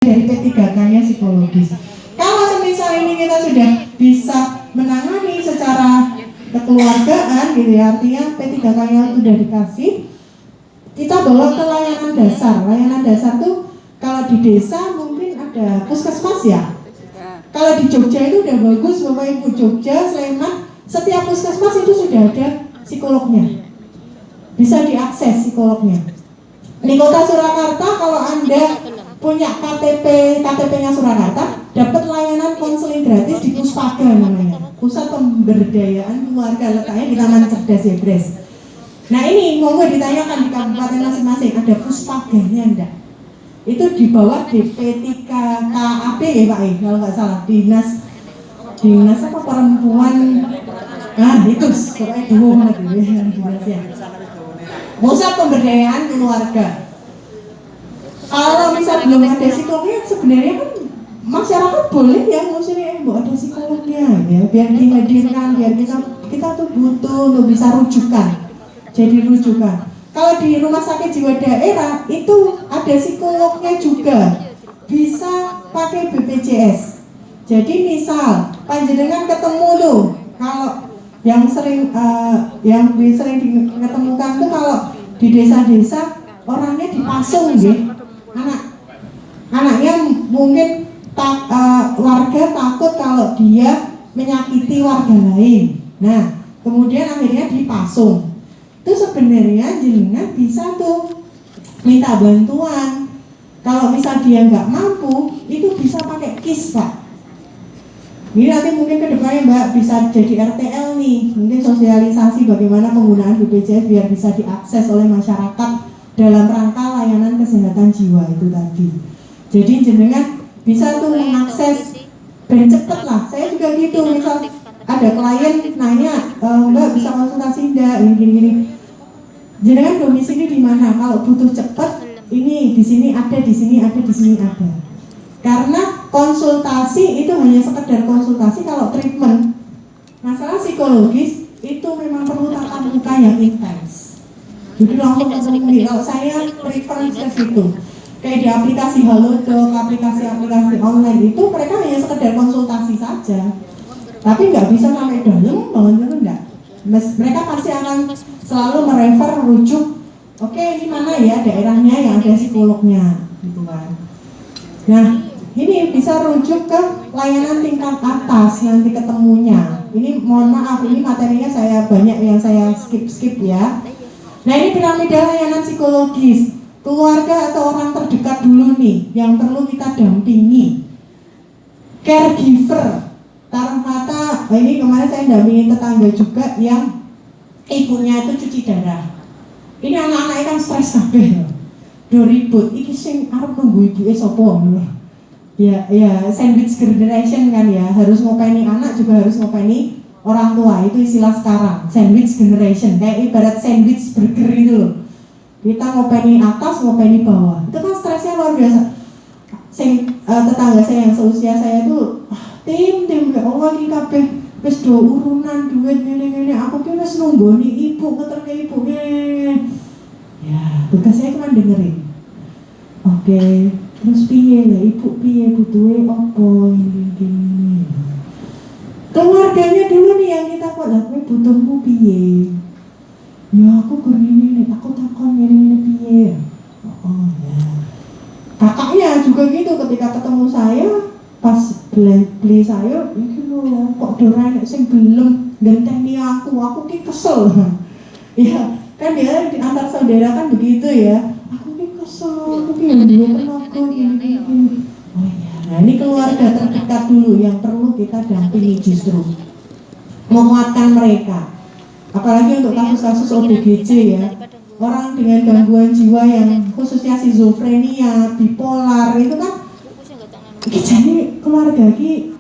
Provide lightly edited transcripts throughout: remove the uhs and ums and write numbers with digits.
dari P3K-nya psikologis. Kalau semisal ini kita sudah bisa menangani secara kekeluargaan gitu ya, artinya P3K-nya sudah dikasih, kita bawa ke layanan dasar. Layanan dasar tuh kalau di desa mungkin ada puskesmas ya. Kalau di Jogja itu udah bagus, Bapak Ibu, Jogja, Sleman, setiap puskesmas itu sudah ada psikolognya. Bisa diakses psikolognya. Di Kota Surakarta kalau Anda punya KTP-nya Surakarta, dapat layanan konseling gratis di Puspaga namanya, Pusat Pemberdayaan Keluarga, letaknya di Taman Cerdas Yegres. Nah ini monggo ditanyakan di kabupaten masing-masing, ada Puspaganya enggak? Itu di bawah DP3KAP ya Pak kalau nggak salah, dinas apa perempuan, itu pokoknya dulu banget ya. Pusat Pemberdayaan Keluarga. Kalau misal belum ada psikolognya, sebenarnya kan masyarakat boleh ya ngusulin ada psikolognya ya, biar dihadirkan, biar kita tuh butuh untuk bisa rujukan, jadi rujukan. Kalau di rumah sakit jiwa daerah itu ada psikolognya juga, bisa pakai BPJS. Jadi misal panjenengan ketemu tuh, kalau yang sering diketemukan tuh kalau di desa-desa orangnya dipasung gitu. Anaknya mungkin warga takut kalau dia menyakiti warga lain. Nah, kemudian akhirnya dipasung. Itu sebenarnya jenengan bisa tuh minta bantuan. Kalau misal dia nggak mampu, itu bisa pakai KIS, Pak. Ini nanti mungkin kedepannya Mbak bisa jadi RTL nih, mungkin sosialisasi bagaimana penggunaan BPJS biar bisa diakses oleh masyarakat dalam rangka layanan kesehatan jiwa itu tadi. Jadi jenengan bisa tuh mengakses dan cepet lah. Saya juga gitu, misal ada klien nanya, Mbak bisa konsultasi enggak, gini. Jenengan domisili di mana? Kalau butuh cepet, ini di sini ada, di sini ada, di sini ada. Karena konsultasi itu hanya sekedar konsultasi, kalau treatment masalah psikologis itu memang perlu tatap muka yang intens. Jadi langsung ketemu. Kalau saya preference ke situ. Kayak di aplikasi Halodoc, aplikasi-aplikasi online itu mereka hanya sekedar konsultasi saja. Tapi nggak bisa sampai dalam banget, enggak. Mereka pasti akan selalu merefer, rujuk. Oke, ini mana ya daerahnya yang ada psikolognya, gitu kan. Nah, ini bisa rujuk ke layanan tingkat atas nanti ketemunya. Ini mohon maaf, ini materinya saya banyak yang saya skip ya. Nah, ini piramida layanan psikologis. Keluarga atau orang terdekat dulu nih yang perlu kita dampingi. Caregiver. Taruh kata, ini kemarin saya dampingin tetangga juga yang ibunya itu cuci darah. Ini anak-anak kan stres kabeh. Do ribut, ini sing arep nunggu ibuke sapa lho. Ya sandwich generation kan ya, harus ngopeni anak juga harus ngopeni orang tua, itu istilah sekarang, sandwich generation, kayak ibarat sandwich burger itu loh. Kita ngopeni atas, ngopeni bawah, itu kan stresnya luar biasa. Tetangga saya yang seusia saya itu tim ya Allah iki kabeh wis do urunan duit ngene-ngene, aku ki wis nunggoni ibu, ngeterke ibu ngene. Ya, tugas saya cuma dengerin. Oke. Terus piye lah, ibu piye butuhe apa ini. Keluarganya dulu nih yang kita kok lah, kowe butuhmu piye? Ya aku gini, aku takon ngene piye. Oh ya. Kakaknya juga gitu, ketika ketemu saya pas beli sayur, iki lho kok dorane sing belum genteni aku ki kesel. Ya, kan dia di antar saudara kan begitu ya. Aku pengen tenaga gini. Oh iya, nah ini keluarga terdekat dulu yang perlu kita dampingi justru menguatkan mereka. Apalagi untuk kasus-kasus ODGJ ya, orang dengan gangguan jiwa yang khususnya schizofrenia, bipolar itu kan jadi keluarga ini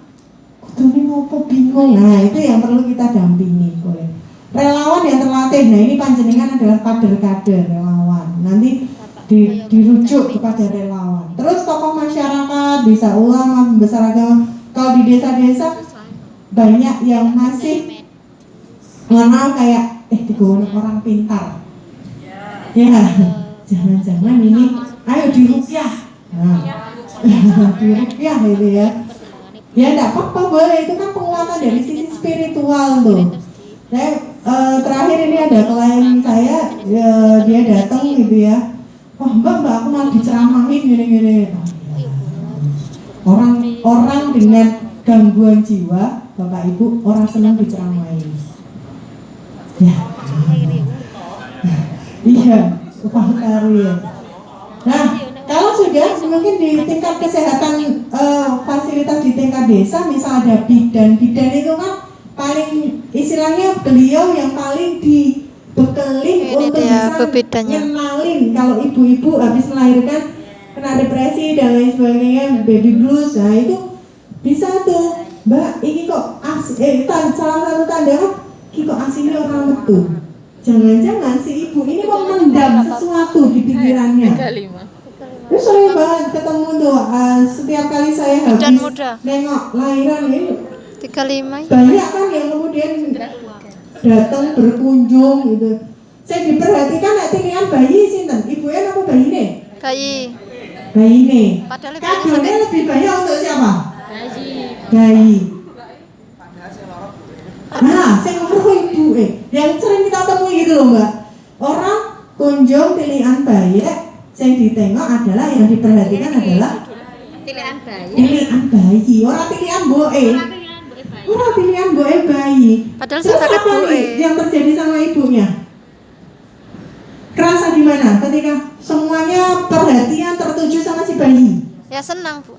kudune ngopo bingung. Nah itu yang perlu kita dampingi boleh. Relawan yang terlatih, nah ini panjenengan adalah kader-kader relawan. Nanti dirujuk kepada relawan. Terus tokoh masyarakat, bisa ulama, besar agama. Kalau di desa-desa banyak yang masih mengenal kayak digowo orang pintar. Ya, jangan-jangan ini ayo diruqyah. Nah, ya gitu ya. Ya enggak apa-apa, boleh, itu kan penguatan dari sisi spiritual tuh. Saya terakhir ini ada klien saya, dia datang gitu ya. Wah mbak aku malah diceramahin gini-gini. Orang dengan gangguan jiwa, bapak ibu, orang senang diceramahin. Ya. Iya, upah karir. Nah, kalau sudah mungkin di tingkat kesehatan fasilitas di tingkat desa, misal ada bidan itu kan paling istilahnya beliau yang paling dibekali untuk bisa ngenalin kalau ibu-ibu habis melahirkan kena depresi dan lain sebagainya, baby blues. Nah itu bisa tuh, mbak ini kok salah satu tanda ini kok aslinya orang metu. Jangan-jangan si ibu ini mau mendam sesuatu di pikirannya. Terus sering banget ketemu tuh, setiap kali saya habis nengok lahiran ini 35 banyak kan yang kemudian datang berkunjung gitu. Saya diperhatikan tilihan bayi sinten, ibunya apa bayi nih? Bayi nih. Kadonya lebih banyak untuk siapa? Bayi. Nah, saya ngomong ibu yang sering kita temui gitu loh mbak. Orang kunjung tilihan bayi, yang ditengok adalah yang diperhatikan adalah tilihan bayi. Orang tilihan boe. Orang tilihan boe bayi. Padahal terus apa yang terjadi sama ibunya? Kerasa gimana ketika semuanya perhatian tertuju sama si bayi? Ya senang bu.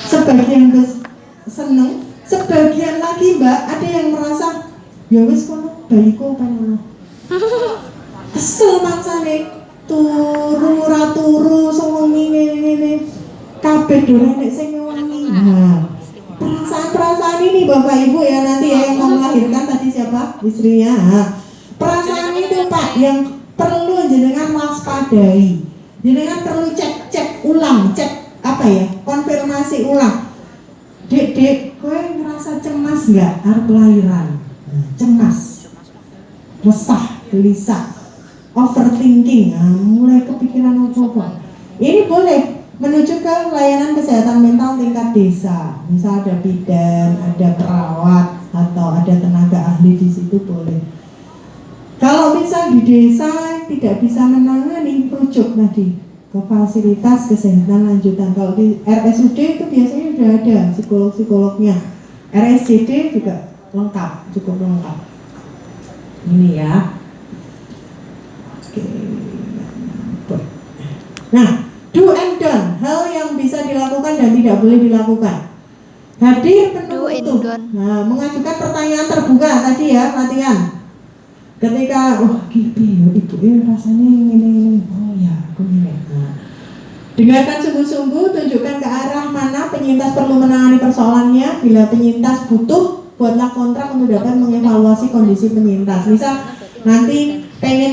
Sebagian senang, sebagian lagi mbak ada yang merasa ya wis kono bayiku pengen kesel mangsane turu ngene kabeh dorene sing ngewangi. Nah, perasaan ini Bapak Ibu ya nanti ya yang mau melahirkan tadi siapa? Istrinya. Nah, perasaan itu Pak yang perlu jenengan waspadai. Jenengan perlu cek ulang, konfirmasi ulang. Dek, kowe ngerasa cemas enggak arep lahiran? Cemas. Resah, gelisah, overthinking, mulai kepikiran apa-apa. Ini boleh menuju ke layanan kesehatan mental tingkat desa. Misal ada bidan, ada perawat, atau ada tenaga ahli di situ boleh. Kalau misal di desa tidak bisa menangani, rujuk tadi ke fasilitas kesehatan lanjutan. Kalau di RSUD itu biasanya sudah ada psikolognya. RSCD juga lengkap, cukup lengkap. Ini ya. Oke. Nah, do and don't, hal yang bisa dilakukan dan tidak boleh dilakukan. Hadir penuh utuh. Nah, mengajukan pertanyaan terbuka tadi ya, latihan. Ketika, ibu rasanya ini. Oh ya, aku ini. Nah, dengarkan sungguh-sungguh, tunjukkan ke arah mana penyintas perlu menangani persoalannya. Bila penyintas butuh, buatlah kontrak untuk dapat mengevaluasi kondisi penyintas. Misal nanti pengen